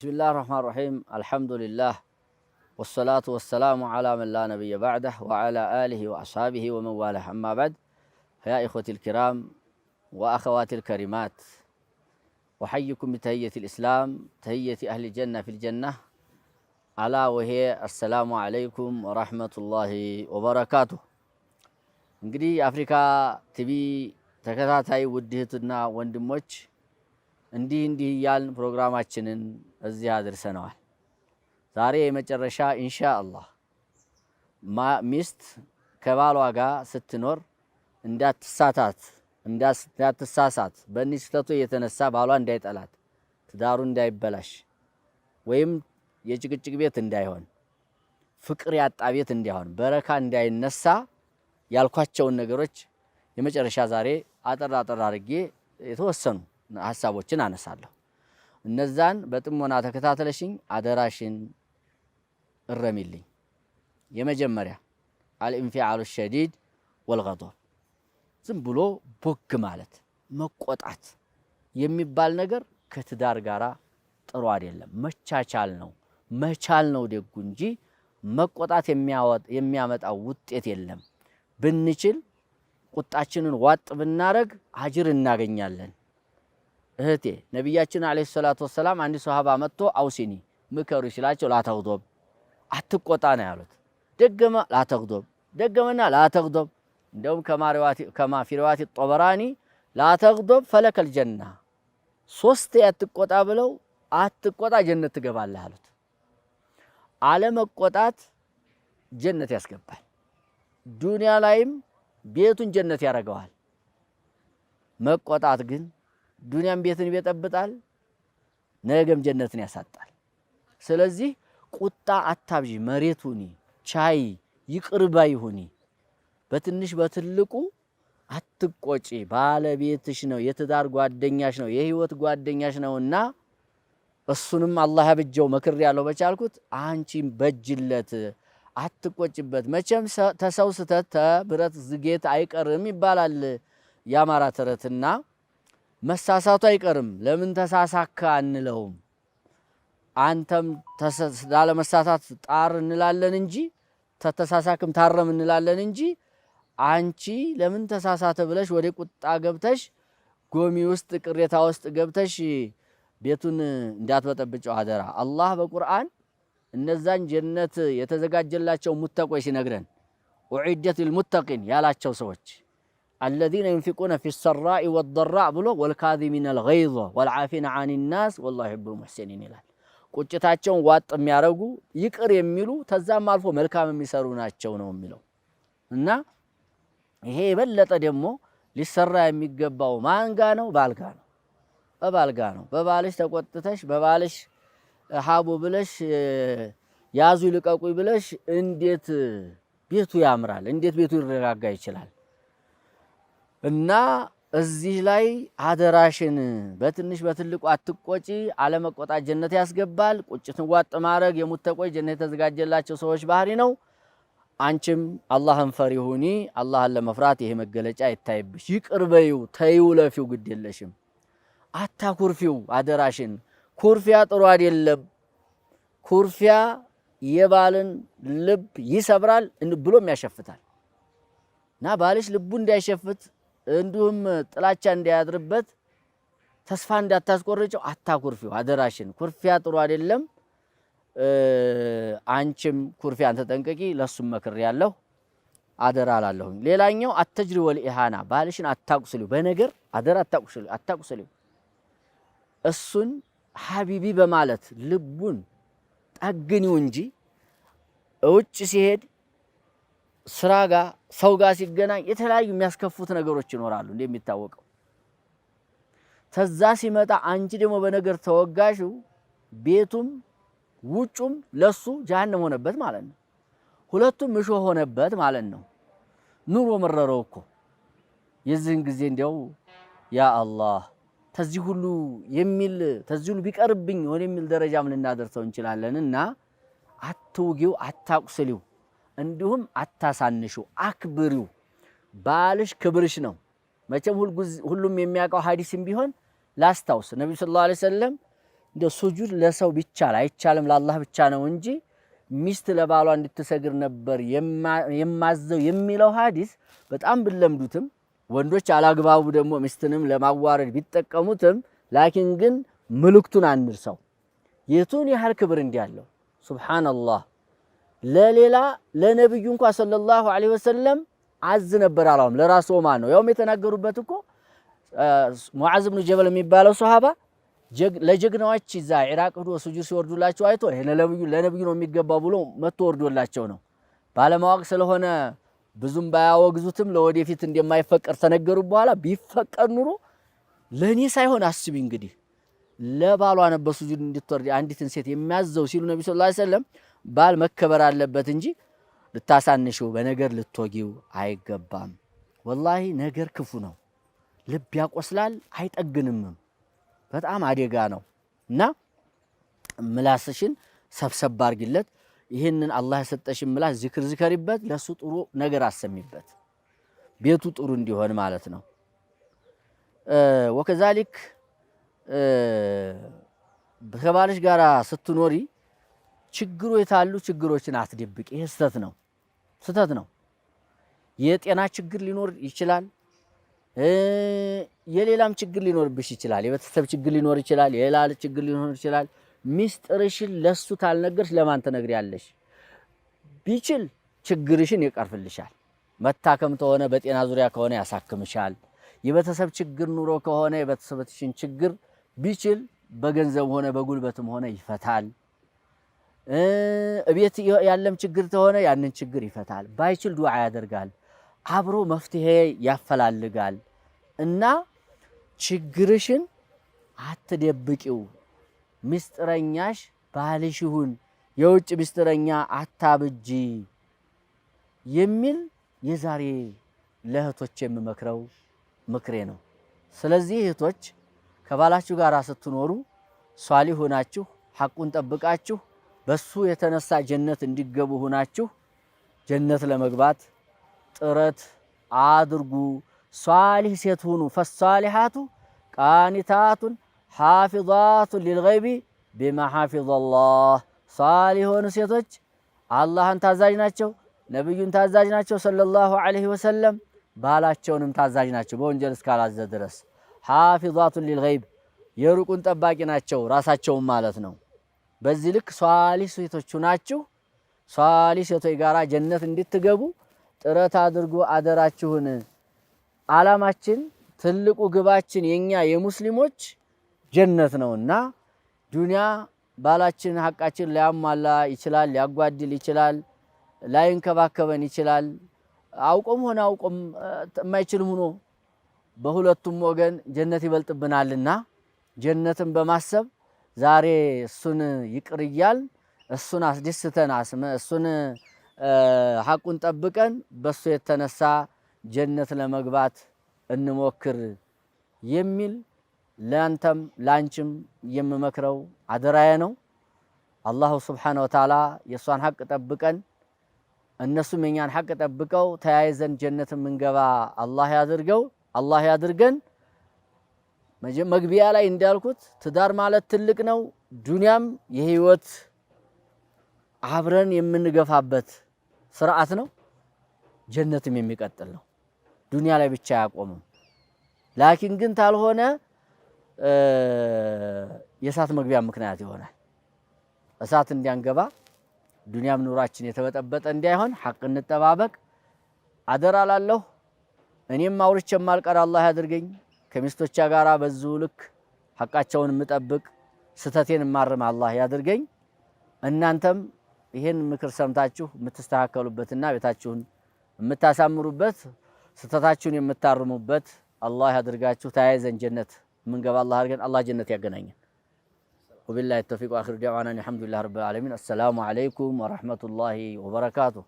بسم الله الرحمن الرحيم الحمد لله والصلاة والسلام على من لا نبي بعده وعلى آله وأصحابه ومن والاه أما بعد فيا إخوتي الكرام وأخواتي الكريمات أحييكم بتهية الإسلام تهية أهل الجنة في الجنة ألا وهي السلام عليكم ورحمة الله وبركاته እንግዲህ የአፍሪካ ቲቪ ተከታታይ ውድ እህትና ወንድሞች እንዲህ ያልን ፕሮግራማችንን እዚህ አድርሰናል። ዛሬ የመጨረሻ ኢንሻአላህ ሚስት ከባሏ ጋር ስትኖር እንዳትሳሳት በእነዚህ ስህተቶች የተነሳ ባሏ እንዳይጠላት፣ ትዳሩ እንዳይበላሽ ወይም የጭቅጭቅ ቤት እንዳይሆን፣ ፍቅር ያጣ ቤት እንዳይሆን፣ በረካ እንዳይነሳ ያልኳቸውን ነገሮች የመጨረሻ ዛሬ አጠር አድርጌ የተወሰኑ ሐሳቦችን አነሳለሁ። እነዛን በጥሞና ተከታተለሽኝ አደራሽን እረሚልኝ። የመጀመሪያ አልኢንፊዓሉ ሸዲድ ወልገضብ፣ ዝም ብሎ ቦግ ማለት መቆጣት የሚባል ነገር ከትዳር ጋራ ጥሩ አይደለም። መቻቻል ነው መቻል ነው ደጉ እንጂ መቆጣት የሚያመጣው ውጤት የለም። ብንችል ቁጣችንን ዋጥ ብናረግ አጅር እናገኛለን። እህቴ ነብያችን አለይሂ ሰላቱ ወሰላም አንድ ሱሐባ መጥቶ አውሲኒ ምከሩ ሲላቸው ላተግዶብ አትቆጣ ነው ያሉት። ደገመ ላተግዶብ፣ ደገመና ላተግዶብ። እንደውም ከማ ፊ ሪዋያት ጦበራኒ ላተግዶብ ፈለከል ጀና፣ ሶስት አትቆጣ ብለው አትቆጣ ጀነት ትገባለህ አሉት። አለመቆጣት ጀነት ያስገባል። ዱንያ ላይም ቤቱን ጀነት ያደርገዋል። መቆጣት ግን ዱንያም ቤትን ይበጠብጣል፣ ነገም ጀነትን ያሳጣል። ስለዚህ ቁጣ አታብዢ፣ መሬት ሁኒ፣ ቻይ፣ ይቅርባይ ሁኒ። በትንሽ በትልቁ አትቆጪ። ባለቤትሽ ነው፣ የትዳር ጓደኛሽ ነው፣ የህይወት ጓደኛሽ ነውና እሱንም አላህ ያብጀው መክር ያለው በቻልኩት አንቺም በጅለት፣ አትቆጭበት። መቼም ተሰው ስተት ተብረት ዝጌት አይቀርም ይባላል የአማራ ተረትና መሳሳቱ አይቀርም። ለምን ተሳሳካ አንለውም። አንተም ላለመሳሳት ጣር እንላለን እንጂ ተተሳሳክም ታረም እንላለን እንጂ አንቺ ለምን ተሳሳተ ብለሽ ወደ ቁጣ ገብተሽ ጎሚ ውስጥ ቅሬታ ውስጥ ገብተሽ ቤቱን እንዳትበጠብጨው አደራ። አላህ በቁርአን እነዛን ጀነት የተዘጋጀላቸው ሙተቆች ሲነግረን ኡዒደት ሊልሙተቂን ያላቸው ሰዎች الذين ينفقون في السراء والضراء ብሎ والكاظمين الغيظ والعافين عن الناس والله يحب المحسنين ይላል። ቁጭታቸውን ዋጥ የሚያረጉ ይቅር የሚሉ ተዛም አልፎ መልካም የሚሰሩ ናቸው ነው የሚለው። እና ይሄ የበለጠ ደግሞ ሊሰራ የሚገባው ማንጋ ነው? ባልጋ ነው። በባልጋ ነው። በባልሽ ተቆጥተሽ በባልሽ ሀቡ ብለሽ ያዙ ይልቀቁኝ ብለሽ እንዴት ቤቱ ያምራል? እንዴት ቤቱ ይረጋጋ ይችላል? እና እዚህ ላይ አደራሽን በትንሽ በትልቁ አትቆጪ። አለመቆጣት ጀነት ያስገባል። ቁጭትን ዋጥ ማድረግ የሙተቆይ ጀነት የተዘጋጀላቸው ሰዎች ባህሪ ነው። አንቺም አላህን ፈሪ ሁኒ። አላህን ለመፍራት ይሄ መገለጫ ይታይብሽ። ይቅር በይው፣ ተይው፣ ለፊው ግድ የለሽም። አታኩርፊው አደራሽን። ኩርፊያ ጥሩ አይደለም። ኩርፊያ የባልን ልብ ይሰብራል ብሎም ያሸፍታል። እና ባልሽ ልቡ እንዳይሸፍት እንዲሁም ጥላቻ እንዳያድርበት ተስፋ እንዳታስቆርጨው አታኩርፊው አደራሽን። ኩርፊያ ጥሩ አይደለም። አንቺም ኩርፊያን ተጠንቀቂ። ለሱም መክር ያለው አደራ አላለሁኝ። ሌላኛው አተጅሪ ወልኢሃና፣ ባልሽን አታቁስሊው። በነገር አደራ አታቁስሊው። እሱን ሀቢቢ በማለት ልቡን ጠግኒው እንጂ ውጭ ሲሄድ ስራ ጋር ሰው ጋር ሲገናኝ የተለያዩ የሚያስከፉት ነገሮች ይኖራሉ እንደሚታወቀው። ተዛ ሲመጣ አንቺ ደግሞ በነገር ተወጋሹ፣ ቤቱም ውጩም ለሱ ጀሃነም ሆነበት ማለት ነው። ሁለቱም እሾህ ሆነበት ማለት ነው። ኑሮ መረረው እኮ። የዚህን ጊዜ እንዲያው ያ አላህ ተዚህ ሁሉ ቢቀርብኝ ወደሚል ደረጃ ምን እናደርሰው እንችላለንና አትውጊው፣ አታቁስሊው፣ እንዲሁም አታሳንሹ፣ አክብሪው። ባልሽ ክብርሽ ነው። መቼም ሁሉም የሚያውቀው ሐዲስም ቢሆን ላስታውስ ነብዩ ሰለላሁ ዐለይሂ ወሰለም እንደ ሱጁድ ለሰው ቢቻል አይቻልም ለአላህ ብቻ ነው እንጂ ሚስት ለባሏ እንድትሰግድ ነበር የማዘው የሚለው ሐዲስ በጣም ብለምዱትም ወንዶች አላግባቡ ደግሞ ሚስትንም ለማዋረድ ቢጠቀሙትም ላኪን ግን መልእክቱን አንርሳው የቱን ያህል ክብር እንዲያለው ሱብሃንአላህ ለሌላ ለነብዩ እንኳን ሰለላሁ ዐለይሂ ወሰለም አዝ ነበር አላውም ለራሱ ማን ነው ያውም የተናገሩበት እኮ ሙዓዝ ኢብኑ ጀበል የሚባለው ሱሐባ ለጀግናዎች እዛ ኢራቅ ሄዶ ሱጁድ ሲወርዱላቸው አይቶ ይሄ ለነብዩ ነው የሚገባው ብሎ መጥቶ ወርዶላቸው ነው ባለማወቅ ስለሆነ ብዙም ባያወግዙትም ለወደፊት እንደማይፈቀር ተነገሩ በኋላ ቢፈቀር ኑሮ ለኔ ሳይሆን አስቢ እንግዲህ ለባሏ ነበር ሱጁድ እንድትወርድ አንዲትን ሴት የሚያዘው ሲሉ ነብዩ ሰለላሁ ዐለይሂ ወሰለም ባል መከበር አለበት እንጂ ልታሳንሽው በነገር ልትወጊው አይገባም ወላሂ ነገር ክፉ ነው ልብ ያቆስላል አይጠግንም በጣም አደጋ ነው እና ምላስሽን ሰብሰብ አርግለት ይሄንን አላህ የሰጠሽን ምላስ ዚክር ዝከሪበት ለሱ ጥሩ ነገር አሰሚበት ቤቱ ጥሩ እንዲሆን ማለት ነው ወከዛሊክ ከባልሽ ጋራ ስትኖሪ ችግሩ የታሉ ችግሮችን አትደብቂ ይሄ ስተት ነው የጤና ችግር ሊኖር ይችላል የሌላም ችግር ሊኖርብሽ ይችላል የቤተሰብ ችግር ሊኖር ይችላል የሌላ ችግር ሊኖር ይችላል ሚስጥርሽን ለሱ ታልነገርሽ ለማን ተነግሪያለሽ ቢችል ችግርሽን ይቀርፍልሻል መታከም ተሆነ በጤና ዙሪያ ከሆነ ያሳክምሻል የቤተሰብ ችግር ኑሮ ከሆነ የቤተሰብሽን ችግር ቢችል በገንዘብ ሆነ በጉልበትም ሆነ ይፈታል እቤት ያለም ችግር ተሆነ ያንን ችግር ይፈታል ባይችል ዱዓ ያደርጋል አብሮ መፍትሄ ያፈላልጋል እና ችግርሽን አትደብቂው ሚስጥረኛሽ ባልሽ ይሁን የውጭ ሚስጥረኛ አታብጂ የሚል የዛሬ ለእህቶች የምመክረው ምክሬ ነው ስለዚህ እህቶች ከባላችሁ ጋር ስትኖሩ ሷሊህ ሆናችሁ ሐቁን ጠብቃችሁ በሱ የተነሳ ጀነት እንዲገቡ ሆናችሁ ጀነት ለመግባት ጥረት አድርጉ ሷሊህ ሴት ሁኑ ፈሷሊሃቱ ቃኒታቱን ሐፊዛቱን ሊልገይቢ ቢማ ሐፊዘላህ ሷሊህ የሆኑ ሴቶች አላህን ታዛዥ ናቸው ነብዩን ታዛዥ ናቸው ሰለላሁ ዐለይሂ ወሰለም ባላቸውንም ታዛዥ ናቸው በወንጀል እስካላዘ ድረስ ሐፊዛቱን ሊልገይብ የሩቁን ጠባቂ ናቸው ራሳቸውን ማለት ነው በዚህ ልክ ሷሊህ ሴቶች ናችሁ ሷሊህ ሴቶች ጋራ ጀነት እንድትገቡ ጥረት አድርጉ አደራችሁን ዓላማችን ትልቁ ግባችን የኛ የሙስሊሞች ጀነት ነውና ዱንያ ባላችን ሐቃችን ሊያሟላ ይችላል ሊያጓድል ይችላል ላይንከባከበን ይችላል አውቆም ሆነ አውቆም የማይችል ሆኖ በሁለቱም ወገን ጀነት ይበልጥብናልና ጀነትን በማሰብ ዛሬ እሱን ይቅርያል እሱን አስደስተን እሱን ሐቁን ጠብቀን በሱ የተነሳ ጀነት ለመግባት እንሞክር የሚል ለአንተም ላንቺም የምመክረው አደራዬ ነው አላሁ ሱብሓነሁ ወተዓላ የሷን ሐቅ ጠብቀን እነሱም የኛን ሐቅ ጠብቀው ተያይዘን ጀነት ምንገባ አላህ ያድርገን መግቢያ ላይ እንዳልኩት ትዳር ማለት ትልቅ ነው ዱንያም የህይወት አብረን የምንገፋበት ስርዓት ነው ጀነትም የሚቀጥል ነው ዱንያ ላይ ብቻ ያቆምም ላኪን ግን ታልሆነ የሳት መግቢያ ምክንያት ይሆናል እሳት እንዲያንገባ ዱንያም ኑራችን የተበጠበጠ እንዳይሆን ሐቅ እንጠባበቅ አደራ ላለሁ እኔም አውርቼ ማልቀር አላህ ያድርገኝ ከሚስቶቻ ጋራ በዚሁ ልክ ሐቃቸውን ምጠብቅ ስተቴን ማርም አላህ ያድርገኝ እናንተም ይሄን ምክር ሰምታችሁ የምትስተካከሉበትና ቤታችሁን የምታሳምሩበት ስተታችሁን የምታርሙበት አላህ ያድርጋችሁ ተያይዘን ጀነት ምንገባ አላህ አድርገን አላህ ጀነት ያገናኘን وبالله التوفيق واخر دعوانا الحمد لله رب العالمين السلام عليكم ورحمة الله وبركاته